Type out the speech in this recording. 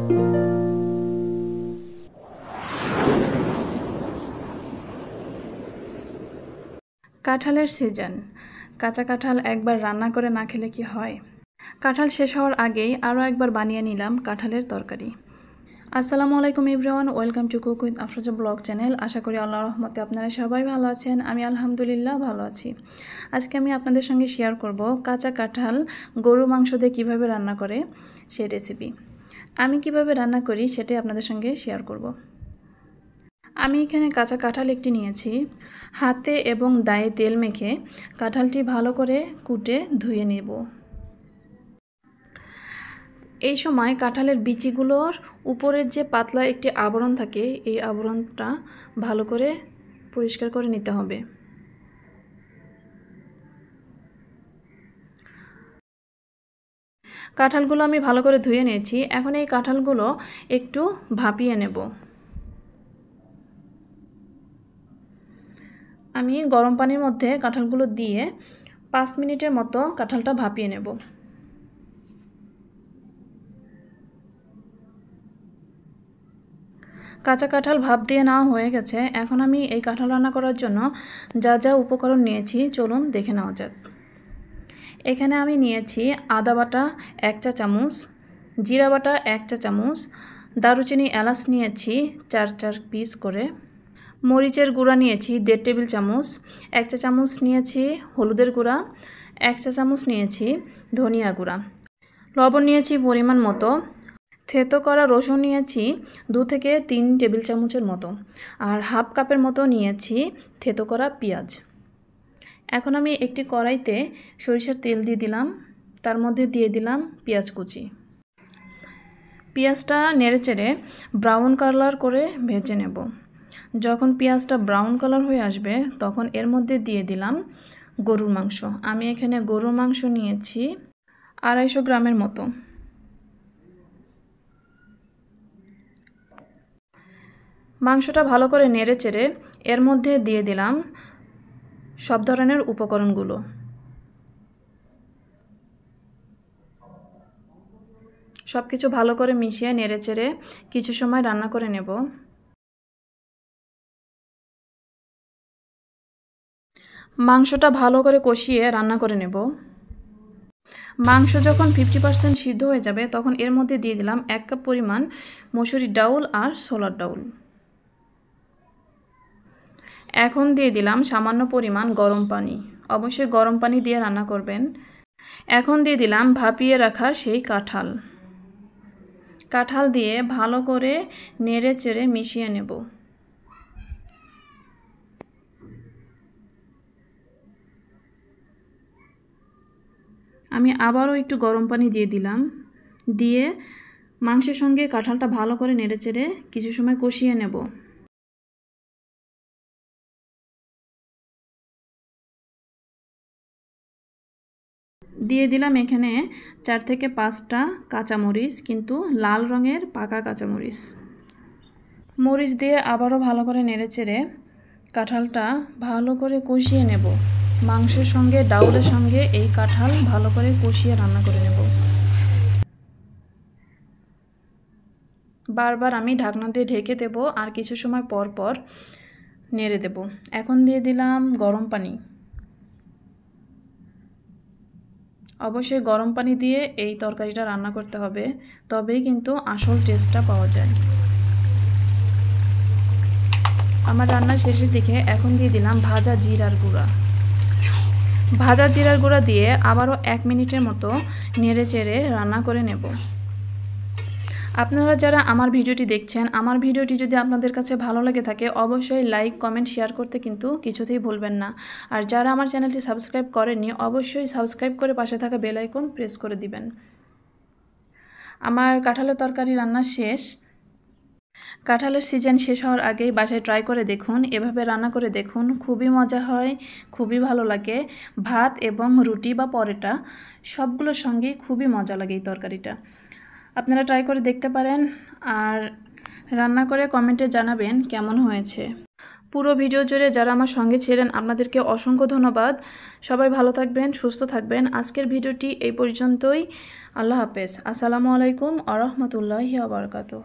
কাঁঠালের সিজন, কাঁচা কাঁঠাল একবার রান্না করে না খেলে কি হয়। কাঁঠাল শেষ হওয়ার আগেই আরও একবার বানিয়ে নিলাম কাঁঠালের তরকারি। আসসালামু আলাইকুম everyone, welcome to cook with Afroza blog channel. আশা করি আল্লাহর রহমতে আপনারা সবাই ভালো আছেন। আমি আলহামদুলিল্লাহ ভালো আছি। আজকে আমি আপনাদের সঙ্গে শেয়ার করব কাঁচা কাঁঠাল গরু মাংস দিয়ে কীভাবে রান্না করে সেই রেসিপি। আমি কিভাবে রান্না করি সেটাই আপনাদের সঙ্গে শেয়ার করব। আমি এখানে কাঁচা কাঁঠাল একটি নিয়েছি। হাতে এবং দায়ে তেল মেখে কাঁঠালটি ভালো করে কুটে ধুয়ে নেব। এই সময় কাঁঠালের বিচিগুলোর উপরের যে পাতলা একটি আবরণ থাকে, এই আবরণটা ভালো করে পরিষ্কার করে নিতে হবে। কাঁঠালগুলো আমি ভালো করে ধুয়ে নিয়েছি। এখন এই কাঁঠালগুলো একটু ভাপিয়ে নেব। আমি গরম পানির মধ্যে কাঁঠালগুলো দিয়ে 5 মিনিটের মতো কাঁঠালটা ভাপিয়ে নেব। কাঁচা কাঁঠাল ভাপ দিয়ে নেওয়া হয়ে গেছে। এখন আমি এই কাঁঠাল রান্না করার জন্য যা যা উপকরণ নিয়েছি চলুন দেখে নেওয়া যাক। এখানে আমি নিয়েছি আদা বাটা 1 চা চামচ, জিরা বাটা 1 চা চামচ, দারুচিনি এলাচ নিয়েছি 4 পিস করে, মরিচের গুঁড়া নিয়েছি 1.5 টেবিল চামচ, 1 চা চামচ নিয়েছি হলুদের গুঁড়া, 1 চা চামচ নিয়েছি ধনিয়া গুঁড়া, লবণ নিয়েছি পরিমাণ মতো, থেতো করা রসুন নিয়েছি 2 থেকে 3 টেবিল চামচের মতো, আর হাফ কাপের মতো নিয়েছি থেতো করা পেঁয়াজ। এখন আমি একটি কড়াইতে সরিষার তেল দিয়ে দিলাম, তার মধ্যে দিয়ে দিলাম পেঁয়াজ কুচি। পেঁয়াজটা নেড়েচেড়ে ব্রাউন কালার করে ভেজে নেব। যখন পেঁয়াজটা ব্রাউন কালার হয়ে আসবে তখন এর মধ্যে দিয়ে দিলাম গরুর মাংস। আমি এখানে গরুর মাংস নিয়েছি 250 গ্রামের মতো। মাংসটা ভালো করে নেড়েচেড়ে এর মধ্যে দিয়ে দিলাম সব ধরনের উপকরণগুলো। সব কিছু ভালো করে মিশিয়ে নেড়েচেড়ে কিছু সময় রান্না করে নেব। মাংসটা ভালো করে কষিয়ে রান্না করে নেব। মাংস যখন 50% সিদ্ধ হয়ে যাবে তখন এর মধ্যে দিয়ে দিলাম 1 কাপ পরিমাণ মসুরির ডাউল আর ছোলার ডাউল। এখন দিয়ে দিলাম সামান্য পরিমাণ গরম পানি। অবশ্যই গরম পানি দিয়ে রান্না করবেন। এখন দিয়ে দিলাম ভাপিয়ে রাখা সেই কাঁঠাল দিয়ে ভালো করে নেড়ে চেড়ে মিশিয়ে নেব। আমি আবারও একটু গরম পানি দিয়ে দিলাম, দিয়ে মাংসের সঙ্গে কাঁঠালটা ভালো করে নেড়ে চেড়ে কিছু সময় কষিয়ে নেব। দিয়ে দিলাম এখানে 4 থেকে 5টা কাঁচামরিচ, কিন্তু লাল রঙের পাকা কাঁচামরিচ। মরিচ দিয়ে আবারও ভালো করে নেড়েচেড়ে কাঁঠালটা ভালো করে কষিয়ে নেব। মাংসের সঙ্গে ডাউলের সঙ্গে এই কাঁঠাল ভালো করে কষিয়ে রান্না করে নেব। বারবার আমি ঢাকনা দিয়ে ঢেকে দেব আর কিছু সময় পর পর নেড়ে দেব। এখন দিয়ে দিলাম গরম পানি। অবশ্যই গরম পানি দিয়ে এই তরকারিটা রান্না করতে হবে, তবেই কিন্তু আসল টেস্টটা পাওয়া যায়। আমার রান্না শেষের দিকে এখন দিয়ে দিলাম ভাজা জিরার গুঁড়া। ভাজা জিরার গুঁড়া দিয়ে আবারও 1 মিনিটের মতো নেড়ে চেড়ে রান্না করে নেব। আপনারা যারা আমার ভিডিওটি দেখছেন, আমার ভিডিওটি যদি আপনাদের কাছে ভালো লেগে থাকে অবশ্যই লাইক, কমেন্ট, শেয়ার করতে কিন্তু কিছুতেই ভুলবেন না। আর যারা আমার চ্যানেলটি সাবস্ক্রাইব করেননি অবশ্যই সাবস্ক্রাইব করে পাশে থাকা বেল আইকন প্রেস করে দিবেন। আমার কাঁঠালের তরকারি রান্না শেষ। কাঁঠালের সিজন শেষ হওয়ার আগেই বাসায় ট্রাই করে দেখুন, এভাবে রান্না করে দেখুন, খুবই মজা হয়, খুবই ভালো লাগে। ভাত এবং রুটি বা পরোটা সবগুলোর সঙ্গেই খুবই মজা লাগে এই তরকারিটা। আপনারা ট্রাই করে দেখতে পারেন আর রান্না করে কমেন্টে জানাবেন কেমন হয়েছে। পুরো ভিডিও জুড়ে যারা আমার সঙ্গে ছিলেন আপনাদেরকে অসংখ্য ধন্যবাদ। সবাই ভালো থাকবেন, সুস্থ থাকবেন। আজকের ভিডিওটি এই পর্যন্তই। আল্লাহ হাফেজ। আসসালামু আলাইকুম ওয়া রাহমাতুল্লাহি ওয়া বারাকাতুহু।